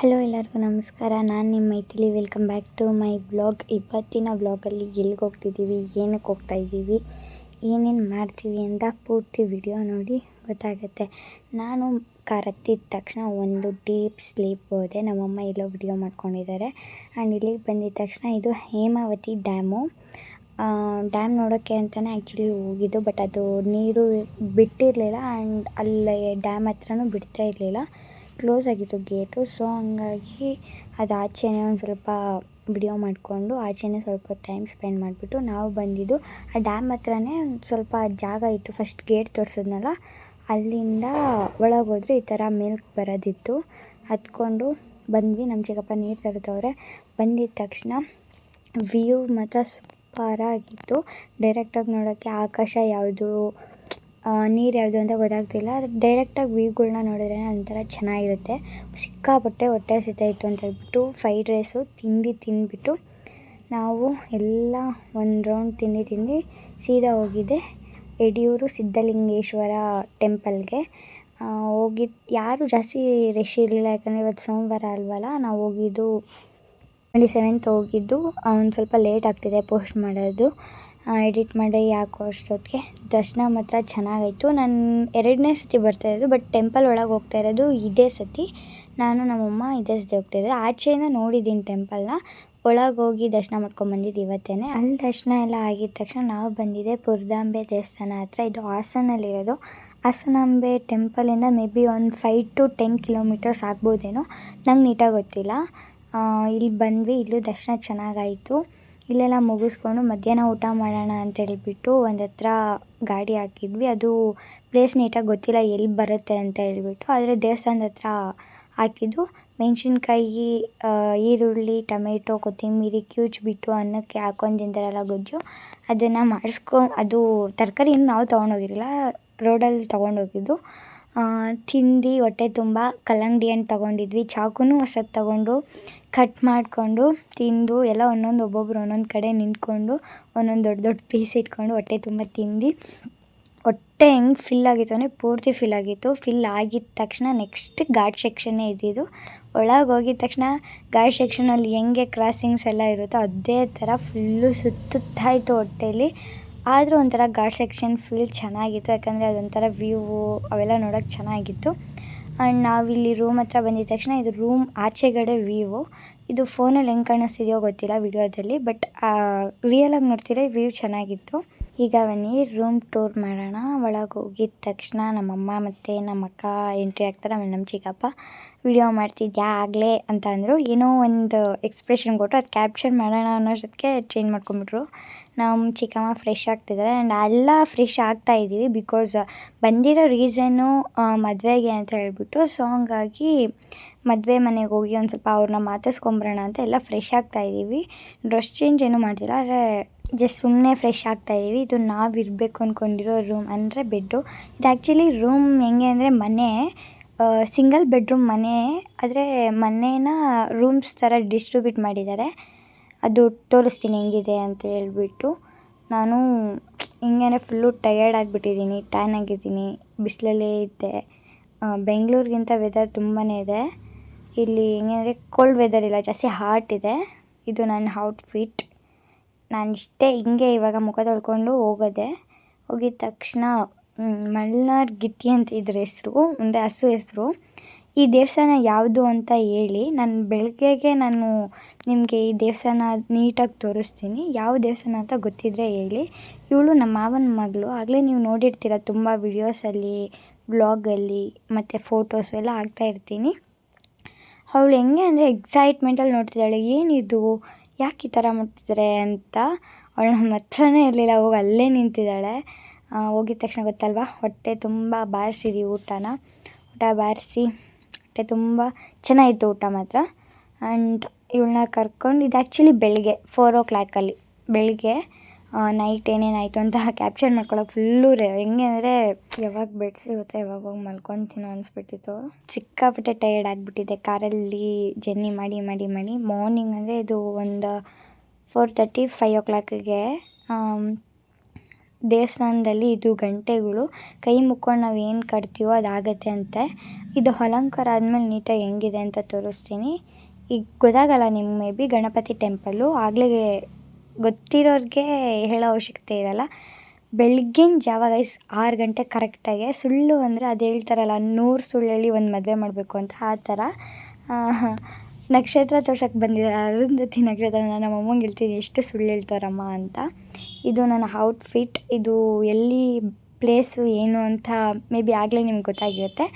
Hello ಎಲ್ಲರಿಗೂ ನಮಸ್ಕಾರ. ನಾನು ನಿಮ್ಮ Maithili. Welcome back to my blog. ಇವತ್ತಿನ ಬ್ಲಾಗಲ್ಲಿ ಎಲ್ಲಿಗೆ ಹೋಗ್ತಿದ್ದೀವಿ, ಏನಕ್ಕೆ ಹೋಗ್ತಾ ಇದ್ದೀವಿ, ಏನೇನು ಮಾಡ್ತೀವಿ ಅಂತ ಪೂರ್ತಿ ವಿಡಿಯೋ ನೋಡಿ ಗೊತ್ತಾಗುತ್ತೆ. ನಾನು ಕಾರ್ ಹತ್ತಿದ ತಕ್ಷಣ ಒಂದು ಡೀಪ್ ಸ್ಲೀಪ್ ಹೋದೆ. ನಮ್ಮಮ್ಮ ಎಲ್ಲೋ ವಿಡಿಯೋ ಮಾಡ್ಕೊಂಡಿದ್ದಾರೆ. ಆ್ಯಂಡ್ ಇಲ್ಲಿಗೆ ಬಂದಿದ್ದ ತಕ್ಷಣ ಇದು ಹೇಮಾವತಿ ಡ್ಯಾಮು. ಡ್ಯಾಮ್ ನೋಡೋಕ್ಕೆ ಅಂತಲೇ ಆ್ಯಕ್ಚುಲಿ ಹೋಗಿದ್ದು, ಬಟ್ ಅದು ನೀರು ಬಿಟ್ಟಿರಲಿಲ್ಲ. ಆ್ಯಂಡ್ ಅಲ್ಲಿ ಡ್ಯಾಮ್ ಹತ್ರನೂ ಬಿಡ್ತಾ ಇರಲಿಲ್ಲ, ಕ್ಲೋಸ್ ಆಗಿತ್ತು ಗೇಟು. ಸೊ ಹಂಗಾಗಿ ಅದು ಆಚೆನೇ ಒಂದು ಸ್ವಲ್ಪ ವಿಡಿಯೋ ಮಾಡಿಕೊಂಡು ಆಚೆನೇ ಸ್ವಲ್ಪ ಟೈಮ್ ಸ್ಪೆಂಡ್ ಮಾಡಿಬಿಟ್ಟು ನಾವು ಬಂದಿದ್ದು. ಆ ಡ್ಯಾಮ್ ಹತ್ರನೇ ಒಂದು ಸ್ವಲ್ಪ ಜಾಗ ಇತ್ತು. ಫಸ್ಟ್ ಗೇಟ್ ತೋರಿಸಿದ್ನಲ್ಲ, ಅಲ್ಲಿಂದ ಒಳಗೆ ಹೋದರೆ ಈ ಥರ ಮೇಲ್ಗೆ ಬರೋದಿತ್ತು. ಹತ್ಕೊಂಡು ಬಂದ್ವಿ. ನಮ್ಮ ಚಿಕ್ಕಪ್ಪ ನೀರು ತರ್ದವ್ರೆ. ಬಂದಿದ್ದ ತಕ್ಷಣ ವ್ಯೂ ಮಾತ್ರ ಸೂಪರಾಗಿತ್ತು. ಡೈರೆಕ್ಟಾಗಿ ನೋಡೋಕ್ಕೆ ಆಕಾಶ ಯಾವುದು, ನೀರು ಯಾವುದು ಅಂತ ಗೊತ್ತಾಗ್ತಿಲ್ಲ. ಡೈರೆಕ್ಟಾಗಿ ವ್ಯೂಗಳನ್ನ ನೋಡಿದ್ರೆ ಒಂಥರ ಚೆನ್ನಾಗಿರುತ್ತೆ. ಸಿಕ್ಕಾಪಟ್ಟೆ ಹೊಟ್ಟೆ ಹಸಿತಾಯಿತ್ತು ಅಂತ ಹೇಳ್ಬಿಟ್ಟು ಫ್ರೈಡ್ ರೈಸು ತಿಂದುಬಿಟ್ಟು ನಾವು ಎಲ್ಲ ಒಂದು ರೌಂಡ್ ತಿಂದು ಸೀದಾ ಹೋಗಿದ್ದೆ ಯಡಿಯೂರು ಸಿದ್ಧಲಿಂಗೇಶ್ವರ ಟೆಂಪಲ್ಗೆ. ಹೋಗಿದ್ದು ಯಾರೂ ಜಾಸ್ತಿ ರಶ್ ಇರಲಿಲ್ಲ, ಯಾಕಂದರೆ ಇವತ್ತು ಸೋಮವಾರ ಅಲ್ವಲ್ಲ. ನಾವು ಹೋಗಿದ್ದು 27th ಹೋಗಿದ್ದು. ಒಂದು ಸ್ವಲ್ಪ ಲೇಟ್ ಆಗ್ತಿದೆ ಪೋಸ್ಟ್ ಮಾಡೋದು, ಎಡಿಟ್ ಮಾಡಿ ಯಾಕೋ ಅಷ್ಟೊತ್ತಿಗೆ. ದರ್ಶನ ಮಾತ್ರ ಚೆನ್ನಾಗಾಯಿತು. ನಾನು 2ನೇ ಸತಿ ಬರ್ತಾಯಿದ್ದು, ಬಟ್ ಟೆಂಪಲ್ ಒಳಗೆ ಹೋಗ್ತಾ ಇರೋದು ಇದೇ ಸತಿ. ನಾನು ನಮ್ಮಮ್ಮ ಇದೇ ಸತಿ ಹೋಗ್ತಾಯಿದ್ದೆ. ಆಚೆಯಿಂದ ನೋಡಿದ್ದೀನಿ ಟೆಂಪಲ್ನ, ಒಳಗೆ ಹೋಗಿ ದರ್ಶನ ಮಾಡ್ಕೊಂಬಂದಿದ್ದು ಇವತ್ತೇ. ಅಲ್ಲಿ ದರ್ಶನ ಎಲ್ಲ ಆಗಿದ ತಕ್ಷಣ ನಾವು ಬಂದಿದ್ದೆ ಪುರದಾಂಬೆ ದೇವಸ್ಥಾನ ಹತ್ರ. ಇದು ಹಾಸನಲ್ಲಿರೋದು. ಹಾಸನಾಂಬೆ ಟೆಂಪಲಿಂದ ಮೇ ಬಿ ಒಂದು 5 to 10 kilometers ಆಗ್ಬೋದೇನೋ, ನಂಗೆ ನೀಟಾಗಿ ಗೊತ್ತಿಲ್ಲ. ಇಲ್ಲಿ ಬಂದ್ವಿ. ಇಲ್ಲೂ ದರ್ಶನ ಚೆನ್ನಾಗಾಯಿತು. ಇಲ್ಲೆಲ್ಲ ಮುಗಿಸ್ಕೊಂಡು ಮಧ್ಯಾಹ್ನ ಊಟ ಮಾಡೋಣ ಅಂತೇಳಿಬಿಟ್ಟು ಒಂದು ಹತ್ರ ಗಾಡಿ ಹಾಕಿದ್ವಿ. ಅದು ಪ್ಲೇಸ್ ನೀಟಾಗಿ ಗೊತ್ತಿಲ್ಲ ಎಲ್ಲಿ ಬರುತ್ತೆ ಅಂತ ಹೇಳ್ಬಿಟ್ಟು, ಆದರೆ ದೇವಸ್ಥಾನದ ಹತ್ರ ಹಾಕಿದ್ದು. ಮೆಣಸಿನ್ಕಾಯಿ, ಈರುಳ್ಳಿ, ಟೊಮೆಟೊ, ಕೊತ್ತಂಬರಿ ಕ್ಯೂಚ್ಬಿಟ್ಟು ಅನ್ನಕ್ಕೆ ಹಾಕೊಂಡು ತಿಂತಾರಲ್ಲ ಗೊಜ್ಜು, ಅದನ್ನು ಅದು ತರಕಾರಿಯನ್ನು ನಾವು ತೊಗೊಂಡೋಗಿರಲಿಲ್ಲ, ರೋಡಲ್ಲಿ ತೊಗೊಂಡೋಗಿದ್ದು. ತಿಂದು ಹೊಟ್ಟೆ ತುಂಬ ಕಲ್ಲಂಗಡಿ ಹಣ್ಣು ತೊಗೊಂಡಿದ್ವಿ. ಚಾಕುನೂ ಹೊಸದು ತೊಗೊಂಡು ಕಟ್ ಮಾಡಿಕೊಂಡು ತಿಂದು ಎಲ್ಲ ಒಬ್ಬೊಬ್ಬರು ಒಂದೊಂದು ಕಡೆ ನಿಂತ್ಕೊಂಡು ಒಂದೊಂದು ದೊಡ್ಡ ಪೀಸ್ ಇಟ್ಕೊಂಡು ಹೊಟ್ಟೆ ತುಂಬ ತಿಂದು ಹೊಟ್ಟೆ ಹೆಂಗೆ ಫಿಲ್ ಆಗಿತ್ತು ಅಂದರೆ ಪೂರ್ತಿ ಫಿಲ್ ಆಗಿತ್ತು. ಫಿಲ್ ಆಗಿದ ತಕ್ಷಣ ನೆಕ್ಸ್ಟ್ ಘಾಟ್ ಸೆಕ್ಷನ್ನೇ ಇದ್ದಿದ್ದು. ಒಳಗೆ ಹೋಗಿದ ತಕ್ಷಣ ಘಾಟ್ ಸೆಕ್ಷನಲ್ಲಿ ಹೆಂಗೆ ಕ್ರಾಸಿಂಗ್ಸ್ ಎಲ್ಲ ಇರುತ್ತೋ ಅದೇ ಥರ ಫುಲ್ಲು ಸುತ್ತಾಯಿತು ಹೊಟ್ಟೆಲಿ. ಆದರೂ ಒಂಥರ ಘಾಟ್ ಸೆಕ್ಷನ್ ಫೀಲ್ ಚೆನ್ನಾಗಿತ್ತು, ಯಾಕಂದರೆ ಅದೊಂಥರ ವ್ಯೂ ಅವೆಲ್ಲ ನೋಡೋಕ್ಕೆ ಚೆನ್ನಾಗಿತ್ತು. ಆ್ಯಂಡ್ ನಾವಿಲ್ಲಿ ರೂಮ್ ಹತ್ರ ಬಂದಿದ ತಕ್ಷಣ ಇದು ರೂಮ್ ಆಚೆಗಡೆ ವ್ಯೂ. ಇದು ಫೋನಲ್ಲಿ ಹೆಂಗೆ ಕಾಣಿಸ್ತಿದೆಯೋ ಗೊತ್ತಿಲ್ಲ ವಿಡಿಯೋದಲ್ಲಿ, ಬಟ್ ರಿಯಲಾಗಿ ನೋಡ್ತಿದ್ರೆ ವ್ಯೂ ಚೆನ್ನಾಗಿತ್ತು. ಈಗ ಬನ್ನಿ ರೂಮ್ ಟೂರ್ ಮಾಡೋಣ. ಒಳಗೆ ಹೋಗಿದ ತಕ್ಷಣ ನಮ್ಮಮ್ಮ ಮತ್ತು ನಮ್ಮ ಅಕ್ಕ ಎಂಟ್ರಿ ಆಗ್ತಾರೆ. ಆಮೇಲೆ ನಮ್ಮ ಚಿಕ್ಕಪ್ಪ ವಿಡಿಯೋ ಮಾಡ್ತಿದ್ಯಾ ಆಗಲೇ ಅಂತ ಅಂದರು. ಏನೋ ಒಂದು ಎಕ್ಸ್ಪ್ರೆಷನ್ ಕೊಟ್ಟರು, ಅದು ಕ್ಯಾಪ್ಷನ್ ಮಾಡೋಣ ಅನ್ನೋಷ್ಟೊತ್ತಿಗೆ ಚೇಂಜ್ ಮಾಡ್ಕೊಂಬಿಟ್ರು. ನಮ್ಮ ಚಿಕ್ಕಮ್ಮ ಫ್ರೆಶ್ ಆಗ್ತಿದ್ದಾರೆ. ಆ್ಯಂಡ್ ಎಲ್ಲ ಫ್ರೆಶ್ ಆಗ್ತಾಯಿದ್ದೀವಿ, ಬಿಕಾಸ್ ಬಂದಿರೋ ರೀಸನ್ನು ಮದುವೆಗೆ ಅಂತ ಹೇಳ್ಬಿಟ್ಟು. ಸೊ ಹಂಗಾಗಿ ಮದುವೆ ಮನೆಗೆ ಹೋಗಿ ಒಂದು ಸ್ವಲ್ಪ ಅವ್ರನ್ನ ಮಾತಾಡ್ಸ್ಕೊಂಬರೋಣ ಅಂತ ಎಲ್ಲ ಫ್ರೆಶ್ ಆಗ್ತಾಯಿದ್ದೀವಿ. ಡ್ರೆಸ್ ಚೇಂಜ್ ಏನೂ ಮಾಡ್ತಿಲ್ಲ, ಆದರೆ ಜಸ್ಟ್ ಸುಮ್ಮನೆ ಫ್ರೆಶ್ ಆಗ್ತಾಯಿದ್ದೀವಿ. ಇದು ನಾವು ಇರಬೇಕು ಅಂದ್ಕೊಂಡಿರೋ ರೂಮ್, ಅಂದರೆ ಬೆಡ್ಡು. ಇದು ಆ್ಯಕ್ಚುಲಿ ರೂಮ್ ಹೆಂಗೆ ಅಂದರೆ ಮನೆ, ಸಿಂಗಲ್ ಬೆಡ್ರೂಮ್ ಮನೆ, ಆದರೆ ಮನೇನ ರೂಮ್ಸ್ ಥರ ಡಿಸ್ಟ್ರಿಬ್ಯೂಟ್ ಮಾಡಿದ್ದಾರೆ. ಅದು ತೋರಿಸ್ತೀನಿ ಹೆಂಗಿದೆ ಅಂತ ಹೇಳ್ಬಿಟ್ಟು. ನಾನು ಹಿಂಗೆ ಫುಲ್ಲು ಟಯರ್ಡ್ ಆಗಿಬಿಟ್ಟಿದ್ದೀನಿ, ಟ್ಯಾನ್ ಆಗಿದ್ದೀನಿ, ಬಿಸಿಲಲ್ಲೇ ಇದ್ದೆ. ಬೆಂಗಳೂರಿಗಿಂತ ವೆದರ್ ತುಂಬಾ ಇದೆ ಇಲ್ಲಿ. ಹೆಂಗೆ ಅಂದರೆ ಕೋಲ್ಡ್ ವೆದರ್ ಇಲ್ಲ, ಜಾಸ್ತಿ ಹಾಟ್ ಇದೆ. ಇದು ನನ್ನ ಔಟ್ಫಿಟ್. ನಾನು ಇಷ್ಟೇ ಹಿಂಗೆ ಇವಾಗ ಮುಖ ತೊಳ್ಕೊಂಡು ಹೋಗೋದೆ. ಹೋಗಿದ ತಕ್ಷಣ ಮಲ್ನಾಡ್ ಗಿತ್ತಿ ಅಂತ ಇದ್ರ ಹೆಸ್ರು, ಅಂದರೆ ಹಸು ಹೆಸರು. ಈ ದೇವಸ್ಥಾನ ಯಾವುದು ಅಂತ ಹೇಳಿ, ನಾನು ಬೆಳಗ್ಗೆಗೆ ನಿಮಗೆ ಈ ದೇವಸ್ಥಾನ ನೀಟಾಗಿ ತೋರಿಸ್ತೀನಿ. ಯಾವ ದೇವಸ್ಥಾನ ಅಂತ ಗೊತ್ತಿದ್ದರೆ ಹೇಳಿ. ಇವಳು ನಮ್ಮ ಮಾವನ ಮಗಳು. ಆಗಲೇ ನೀವು ನೋಡಿರ್ತೀರ ತುಂಬ ವಿಡಿಯೋಸಲ್ಲಿ, ವ್ಲಾಗಲ್ಲಿ ಮತ್ತು ಫೋಟೋಸು ಎಲ್ಲ ಹಾಕ್ತಾಯಿರ್ತೀನಿ. ಅವಳು ಹೆಂಗೆ ಅಂದರೆ ಎಕ್ಸೈಟ್ಮೆಂಟಲ್ಲಿ ನೋಡ್ತಿದ್ದಾಳೆ, ಏನಿದು, ಯಾಕೆ ಈ ಥರ ಮಾಡ್ತಿದ್ದಾರೆ ಅಂತ. ಅವಳು ನಮ್ಮ ಹತ್ರನೇ ಇರಲಿಲ್ಲ, ಹೋಗಿ ಅಲ್ಲೇ ನಿಂತಿದ್ದಾಳೆ. ಹೋಗಿದ ತಕ್ಷಣ ಗೊತ್ತಲ್ವ, ಹೊಟ್ಟೆ ತುಂಬ ಬಾರಿಸಿದ್ವಿ ಊಟ ಬಾರಿಸಿ ಹೊಟ್ಟೆ ತುಂಬ ಚೆನ್ನಾಗಿತ್ತು ಊಟ ಮಾತ್ರ. ಆ್ಯಂಡ್ ಇವಳನ್ನ ಕರ್ಕೊಂಡು, ಇದು ಆ್ಯಕ್ಚುಲಿ ಬೆಳಗ್ಗೆ 4 o'clock ಬೆಳಗ್ಗೆ. ನೈಟ್ ಏನೇನಾಯಿತು ಅಂತ ಕ್ಯಾಪ್ಚರ್ ಮಾಡ್ಕೊಳ್ಳೋಕೆ ಫುಲ್ಲು ಹೆಂಗೆ ಅಂದರೆ ಯಾವಾಗ ಬೆಡ್ ಸಿಗುತ್ತೋ ಯಾವಾಗ ಹೋಗಿ ಮಲ್ಕೊತೀನೋ ಅನಿಸ್ಬಿಟ್ಟಿತ್ತು. ಸಿಕ್ಕಾಪಟ್ಟೆ ಟಯರ್ಡ್ ಆಗಿಬಿಟ್ಟಿದೆ ಕಾರಲ್ಲಿ ಜರ್ನಿ ಮಾಡಿ. ಮಾರ್ನಿಂಗ್ ಅಂದರೆ ಇದು ಒಂದು 4:30 5 o'clockಗೆ ದೇವಸ್ಥಾನದಲ್ಲಿ ಇದು ಗಂಟೆಗಳು ಕೈ ಮುಕ್ಕೊಂಡು ನಾವು ಏನು ಕಟ್ತೀವೋ ಅದಾಗತ್ತೆ ಅಂತೆ. ಇದು ಅಲಂಕಾರ ಆದಮೇಲೆ ನೀಟಾಗಿ ಹೆಂಗಿದೆ ಅಂತ ತೋರಿಸ್ತೀನಿ. ಈಗ ಗೊತ್ತಾಗಲ್ಲ ನಿಮ್ಗೆ ಮೇ ಬಿ ಗಣಪತಿ ಟೆಂಪಲ್ಲು ಆಗಲೇ ಗೊತ್ತಿರೋರಿಗೆ ಹೇಳೋ ಅವಶ್ಯಕತೆ ಇರಲ್ಲ. ಬೆಳಗ್ಗಿನ ಜಾವ ಗೈಸ್ 6 ಗಂಟೆ ಕರೆಕ್ಟಾಗೆ. ಸುಳ್ಳು ಅಂದರೆ ಅದು ಹೇಳ್ತಾರಲ್ಲ 100 ಸುಳ್ಳು ಹೇಳಿ ಒಂದು ಮದುವೆ ಮಾಡಬೇಕು ಅಂತ, ಆ ಥರ ನಕ್ಷತ್ರ ತೋರ್ಸೋಕ್ಕೆ ಬಂದಿದ್ದಾರೆ. ಅರುಂಧತಿ ನಕ್ಷತ್ರ. ನಮ್ಮ ಅಮ್ಮಂಗೆ ಹೇಳ್ತೀನಿ ಎಷ್ಟು ಸುಳ್ಳು ಹೇಳ್ತಾರಮ್ಮ ಅಂತ. ಇದು ನನ್ನ ಔಟ್ಫಿಟ್. ಇದು ಎಲ್ಲಿ ಪ್ಲೇಸು ಏನು ಅಂತ ಮೇ ಬಿ ಆಗಲೇ ನಿಮ್ಗೆ ಗೊತ್ತಾಗಿರುತ್ತೆ.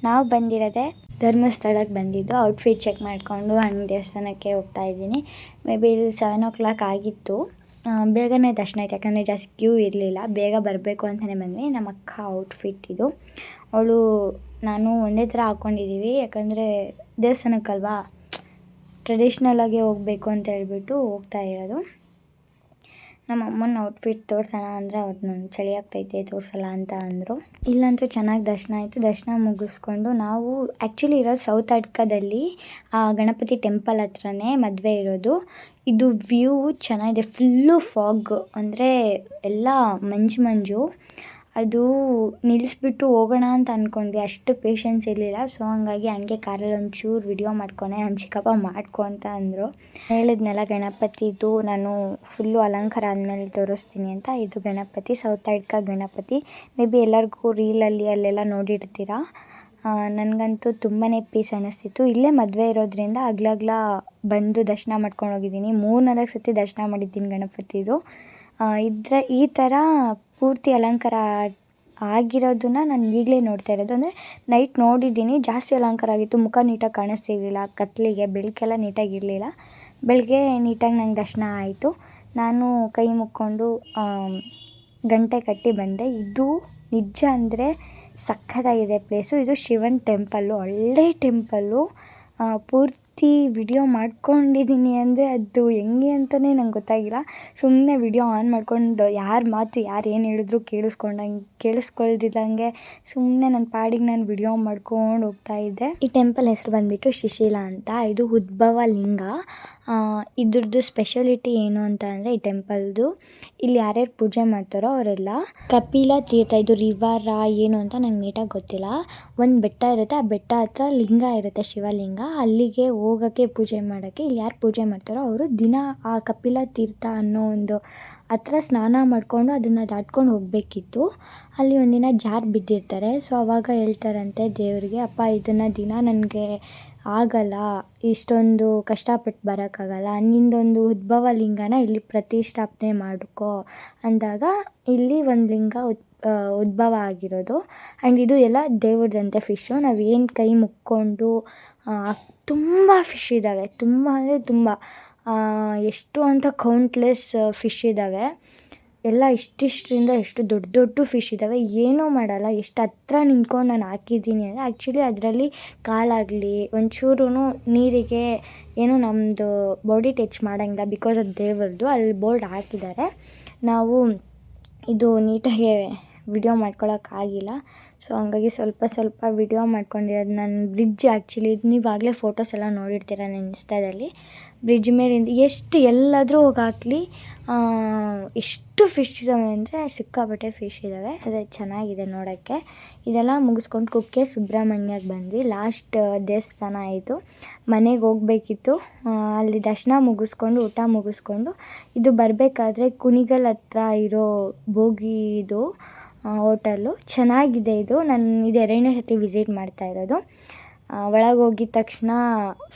ನಾವು ಬಂದಿರೋದೆ ಧರ್ಮಸ್ಥಳಕ್ಕೆ ಬಂದಿದ್ದು. ಔಟ್ಫಿಟ್ ಚೆಕ್ ಮಾಡಿಕೊಂಡು ದೇವಸ್ಥಾನಕ್ಕೆ ಹೋಗ್ತಾಯಿದ್ದೀನಿ. ಮೇ ಬಿ ಇಲ್ಲಿ 7 o'clock ಆಗಿತ್ತು. ಬೇಗನೆ ದರ್ಶನ ಆಯ್ತು, ಯಾಕಂದರೆ ಜಾಸ್ತಿ ಕ್ಯೂ ಇರಲಿಲ್ಲ. ಬೇಗ ಬರಬೇಕು ಅಂತಲೇ ಬಂದ್ವಿ. ನಮ್ಮ ಅಕ್ಕ ಔಟ್ಫಿಟ್ ಇದು. ಅವಳು ನಾನು ಒಂದೇ ಥರ ಹಾಕ್ಕೊಂಡಿದ್ದೀವಿ, ಯಾಕಂದರೆ ದೇವಸ್ಥಾನಕ್ಕಲ್ವಾ ಟ್ರೆಡಿಷ್ನಲಾಗೆ ಹೋಗಬೇಕು ಅಂತ ಹೇಳ್ಬಿಟ್ಟು ಹೋಗ್ತಾ ಇರೋದು. ನಮ್ಮ ಅಮ್ಮನ ಔಟ್ಫಿಟ್ ತೋರಿಸೋಣ ಅಂದರೆ ಅವ್ರು ನನಗೆ ಚಳಿ ಆಗ್ತೈತೆ ತೋರಿಸಲ್ಲ ಅಂತ ಅಂದರು. ಇಲ್ಲಂತೂ ಚೆನ್ನಾಗಿ ದರ್ಶನ ಆಯಿತು. ದರ್ಶನ ಮುಗಿಸ್ಕೊಂಡು ನಾವು ಆ್ಯಕ್ಚುಲಿ ಇರೋದು ಸೌತ್ ಅಡ್ಕದಲ್ಲಿ ಗಣಪತಿ ಟೆಂಪಲ್ ಹತ್ರನೇ ಮದುವೆ ಇರೋದು. ಇದು ವ್ಯೂ ಚೆನ್ನಾಗಿದೆ. ಫುಲ್ಲು ಫಾಗ್ ಅಂದರೆ ಎಲ್ಲ ಮಂಜು. ಅದು ನಿಲ್ಲಿಸ್ಬಿಟ್ಟು ಹೋಗೋಣ ಅಂತ ಅಂದ್ಕೊಂಡ್ವಿ, ಅಷ್ಟು ಪೇಷನ್ಸ್ ಇರಲಿಲ್ಲ. ಸೊ ಹಂಗಾಗಿ ಹಂಗೆ ಕಾರಲ್ಲಿ ಒಂಚೂರು ವಿಡಿಯೋ ಮಾಡ್ಕೊಂಡೆ. ನಮ್ಮ ಚಿಕ್ಕಪ್ಪ ಮಾಡ್ಕೊ ಅಂತ ಅಂದರು. ಹೇಳಿದ್ನೆಲ್ಲ ಗಣಪತಿದು ನಾನು ಫುಲ್ಲು ಅಲಂಕಾರ ಆದಮೇಲೆ ತೋರಿಸ್ತೀನಿ ಅಂತ. ಇದು Ganapati, Sowthadka Ganapati. Maybe ಎಲ್ಲರಿಗೂ ರೀಲಲ್ಲಿ ಅಲ್ಲೆಲ್ಲ ನೋಡಿರ್ತೀರ. ನನಗಂತೂ ತುಂಬಾ ಪೀಸ್ ಅನ್ನಿಸ್ತಿತ್ತು. ಇಲ್ಲೇ ಮದುವೆ ಇರೋದ್ರಿಂದ ಅಗ್ಲಗ್ಲ ಬಂದು ದರ್ಶನ ಮಾಡ್ಕೊಂಡು ಹೋಗಿದ್ದೀನಿ. 3-4 ಸತಿ ದರ್ಶನ ಮಾಡಿದ್ದೀನಿ ಗಣಪತಿದು. ಈ ಥರ ಪೂರ್ತಿ ಅಲಂಕಾರ ಆಗಿರೋದನ್ನ ನಾನು ಈಗಲೇ ನೋಡ್ತಾ ಇರೋದು. ಅಂದರೆ ನೈಟ್ ನೋಡಿದ್ದೀನಿ, ಜಾಸ್ತಿ ಅಲಂಕಾರ ಆಗಿತ್ತು. ಮುಖ ನೀಟಾಗಿ ಕಾಣಿಸ್ತಿರ್ಲಿಲ್ಲ ಕತ್ಲಿಗೆ, ಬೆಳಕೆಲ್ಲ ನೀಟಾಗಿರಲಿಲ್ಲ. ಬೆಳಗ್ಗೆ ನೀಟಾಗಿ ನಂಗೆ ದರ್ಶನ ಆಯಿತು. ನಾನು ಕೈ ಮುಕ್ಕೊಂಡು ಗಂಟೆ ಕಟ್ಟಿ ಬಂದೆ. ಇದು ನಿಜ ಅಂದರೆ ಸಖತ್ತಾಗಿದೆ ಪ್ಲೇಸು. ಇದು ಶಿವನ ಟೆಂಪಲ್ಲು, ಒಳ್ಳೆ ಟೆಂಪಲ್ಲು. ಪೂರ್ತಿ ವಿಡಿಯೋ ಮಾಡ್ಕೊಂಡಿದ್ದೀನಿ ಅಂದರೆ ಅದು ಹೆಂಗೆ ಅಂತಲೇ ನಂಗೆ ಗೊತ್ತಾಗಿಲ್ಲ. ಸುಮ್ಮನೆ ವಿಡಿಯೋ ಆನ್ ಮಾಡ್ಕೊಂಡು ಯಾರ ಮಾತು ಯಾರು ಏನು ಹೇಳಿದ್ರು ಕೇಳಿಸ್ಕೊಳ್ದಿದ್ದಂಗೆ ಸುಮ್ಮನೆ ನನ್ನ ಪಾಡಿಗೆ ನಾನು ವಿಡಿಯೋ ಮಾಡ್ಕೊಂಡು ಹೋಗ್ತಾಯಿದ್ದೆ. ಈ ಟೆಂಪಲ್ ಹೆಸರು ಬಂದುಬಿಟ್ಟು ಶಿಶಿಲ ಅಂತ. ಇದು ಉದ್ಭವ ಲಿಂಗ. ಇದ್ರದ್ದು ಸ್ಪೆಷಾಲಿಟಿ ಏನು ಅಂತ ಅಂದರೆ ಈ ಟೆಂಪಲ್ದು ಇಲ್ಲಿ ಯಾರ್ಯಾರು ಪೂಜೆ ಮಾಡ್ತಾರೋ ಅವರೆಲ್ಲ ಕಪಿಲ ತೀರ್ಥ, ಇದು ರಿವರ ಏನು ಅಂತ ನಂಗೆ ನೀಟಾಗಿ ಗೊತ್ತಿಲ್ಲ. ಒಂದು ಬೆಟ್ಟ ಇರುತ್ತೆ, ಆ ಬೆಟ್ಟ ಹತ್ರ ಲಿಂಗ ಇರುತ್ತೆ, ಶಿವಲಿಂಗ. ಅಲ್ಲಿಗೆ ಹೋಗೋಕ್ಕೆ ಪೂಜೆ ಮಾಡೋಕ್ಕೆ ಇಲ್ಲಿ ಯಾರು ಪೂಜೆ ಮಾಡ್ತಾರೋ ಅವರು ದಿನ ಆ ಕಪಿಲ ತೀರ್ಥ ಅನ್ನೋ ಒಂದು ಹತ್ರ ಸ್ನಾನ ಮಾಡಿಕೊಂಡು ಅದನ್ನು ದಾಟ್ಕೊಂಡು ಹೋಗಬೇಕಿತ್ತು. ಅಲ್ಲಿ ಒಂದಿನ ಜಾರು ಬಿದ್ದಿರ್ತಾರೆ. ಸೊ ಆವಾಗ ಹೇಳ್ತಾರಂತೆ ದೇವರಿಗೆ, ಅಪ್ಪ ಇದನ್ನು ದಿನ ನನಗೆ ಆಗಲ್ಲ, ಇಷ್ಟೊಂದು ಕಷ್ಟಪಟ್ಟು ಬರೋಕ್ಕಾಗಲ್ಲ, ನಿಂದೊಂದು ಉದ್ಭವ ಲಿಂಗನ ಇಲ್ಲಿ ಪ್ರತಿಷ್ಠಾಪನೆ ಮಾಡ್ಕೊ ಅಂದಾಗ ಇಲ್ಲಿ ಒಂದು ಲಿಂಗ ಉದ್ಭವ ಆಗಿರೋದು. ಆ್ಯಂಡ್ ಇದು ಎಲ್ಲ ದೇವ್ರದಂತೆ ಫಿಶ್ಶು. ನಾವೇನು ಕೈ ಮುಕ್ಕೊಂಡು ತುಂಬ ಫಿಶ್ ಇದ್ದಾವೆ, ತುಂಬ ಅಂದರೆ ತುಂಬ, ಎಷ್ಟು ಅಂತ ಕೌಂಟ್ಲೆಸ್ ಫಿಶ್ ಇದ್ದಾವೆ. ಎಲ್ಲ ಇಷ್ಟಿಷ್ಟರಿಂದ ಎಷ್ಟು ದೊಡ್ಡ ಫಿಶ್ ಇದ್ದಾವೆ. ಏನೂ ಮಾಡಲ್ಲ. ಎಷ್ಟು ಹತ್ರ ನಿಂತ್ಕೊಂಡು ನಾನು ಹಾಕಿದ್ದೀನಿ ಅಂದರೆ ಆ್ಯಕ್ಚುಲಿ ಅದರಲ್ಲಿ ಕಾಲಾಗಲಿ ಒಂಚೂರು ನೀರಿಗೆ ಏನೂ ನಮ್ಮದು ಬಾಡಿ ಟಚ್ ಮಾಡೋಂಗಿಲ್ಲ. ಬಿಕಾಸ್ ಅದು ದೇವ್ರದ್ದು ಅಲ್ಲಿ ಬೋರ್ಡ್ ಹಾಕಿದ್ದಾರೆ. ನಾವು ಇದು ನೀಟಾಗಿ ವಿಡಿಯೋ ಮಾಡ್ಕೊಳಕ್ಕಾಗಿಲ್ಲ. ಸೊ ಹಂಗಾಗಿ ಸ್ವಲ್ಪ ವಿಡಿಯೋ ಮಾಡ್ಕೊಂಡಿರೋದು. ನಾನು ಬ್ರಿಡ್ಜ್ ಆ್ಯಕ್ಚುಲಿ ನೀವಾಗಲೇ ಫೋಟೋಸ್ ಎಲ್ಲ ನೋಡಿರ್ತೀರ ನನ್ನ ಇನ್ಸ್ಟಾದಲ್ಲಿ. ಬ್ರಿಡ್ಜ್ ಮೇಲಿಂದ ಎಲ್ಲಾದರೂ ಹೋಗಿ ಹಾಕಲಿ ಎಷ್ಟು ಫಿಶ್ ಇದ್ದಾವೆ ಅಂದರೆ ಸಿಕ್ಕಾಪಟ್ಟೆ ಫಿಶ್ ಇದ್ದಾವೆ. ಅದೇ ಚೆನ್ನಾಗಿದೆ ನೋಡೋಕ್ಕೆ. ಇದೆಲ್ಲ ಮುಗಿಸ್ಕೊಂಡು ಕುಕ್ಕೆ ಸುಬ್ರಹ್ಮಣ್ಯಕ್ಕೆ ಬಂದ್ವಿ. ಲಾಸ್ಟ್ ದೇವಸ್ಥಾನ ಆಯಿತು. ಮನೆಗೆ ಹೋಗಬೇಕಿತ್ತು. ಅಲ್ಲಿ ದರ್ಶನ ಮುಗಿಸ್ಕೊಂಡು ಊಟ ಮುಗಿಸ್ಕೊಂಡು ಇದು ಬರಬೇಕಾದ್ರೆ ಕುಣಿಗಲ್ ಹತ್ರ ಇರೋ ಬೋಗಿದು ಹೋಟೆಲ್ಲು ಚೆನ್ನಾಗಿದೆ. ಇದು ಇದು 2ನೇ ಸತಿ ವಿಸಿಟ್ ಮಾಡ್ತಾ ಇರೋದು. ಒಳಗೆ ಹೋಗಿದ ತಕ್ಷಣ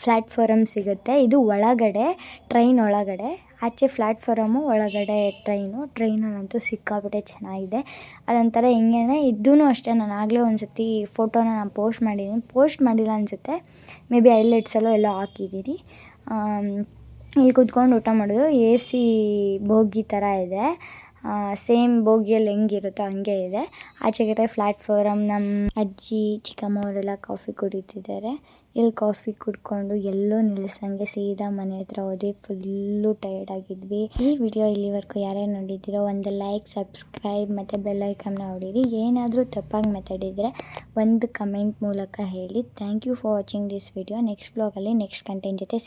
ಪ್ಲ್ಯಾಟ್ಫಾರಮ್ ಸಿಗುತ್ತೆ. ಇದು ಒಳಗಡೆ ಟ್ರೈನ್ ಒಳಗಡೆ, ಆಚೆ ಪ್ಲ್ಯಾಟ್ಫಾರಮು, ಒಳಗಡೆ ಟ್ರೈನಲ್ಲಂತೂ ಸಿಕ್ಕಾಪಟ್ಟೆ ಚೆನ್ನಾಗಿದೆ. ಅದೊಂಥರ ಹೆಂಗೆ ಅಂದರೆ ಇದೂ ಅಷ್ಟೇ. ನಾನು ಆಗಲೇ ಒಂದು ಸತಿ ಫೋಟೋನ ನಾನು ಪೋಸ್ಟ್ ಮಾಡಿಲ್ಲ ಅನಿಸುತ್ತೆ. ಮೇ ಬಿ ಹೈಲೈಟ್ಸಲ್ಲೋ ಎಲ್ಲೋ ಹಾಕಿದ್ದೀನಿ. ಇಲ್ಲಿ ಕೂತ್ಕೊಂಡು ಊಟ ಮಾಡೋದು. AC ಬೋಗಿ ಥರ ಇದೆ. ಸೇಮ್ ಬೋಗಿಯಲ್ಲಿ ಹೆಂಗಿರುತ್ತೋ ಹಂಗೆ ಇದೆ. ಆಚೆಗಡೆ ಪ್ಲ್ಯಾಟ್ಫಾರಮ್. ನಮ್ಮ ಅಜ್ಜಿ ಚಿಕ್ಕಮ್ಮ ಅವರೆಲ್ಲ ಕಾಫಿ ಕುಡಿತಿದ್ದಾರೆ. ಇಲ್ಲಿ ಕಾಫಿ ಕುಡ್ಕೊಂಡು ಎಲ್ಲೋ ನಿಲ್ಲಿಸಂಗೆ ಸೀದಾ ಮನೆ ಹತ್ರ ಹೋದ್ವಿ. ಫುಲ್ಲು ಟಯರ್ಡ್ ಆಗಿದ್ವಿ. ಈ ವಿಡಿಯೋ ಇಲ್ಲಿವರೆಗೂ ಯಾರ್ಯಾರು ನೋಡಿದ್ದೀರೋ ಒಂದು ಲೈಕ್, ಸಬ್ಸ್ಕ್ರೈಬ್ ಮತ್ತು ಬೆಲ್ ಐಕನ್ನ ಹೊಡೀರಿ. ಏನಾದರೂ ತಪ್ಪಾಗಿ ಮಾತಾಡಿದರೆ ಒಂದು ಕಮೆಂಟ್ ಮೂಲಕ ಹೇಳಿ. Thank you for watching this video. Next ಬ್ಲಾಗಲ್ಲಿ ನೆಕ್ಸ್ಟ್ ಕಂಟೆಂಟ್ ಜೊತೆ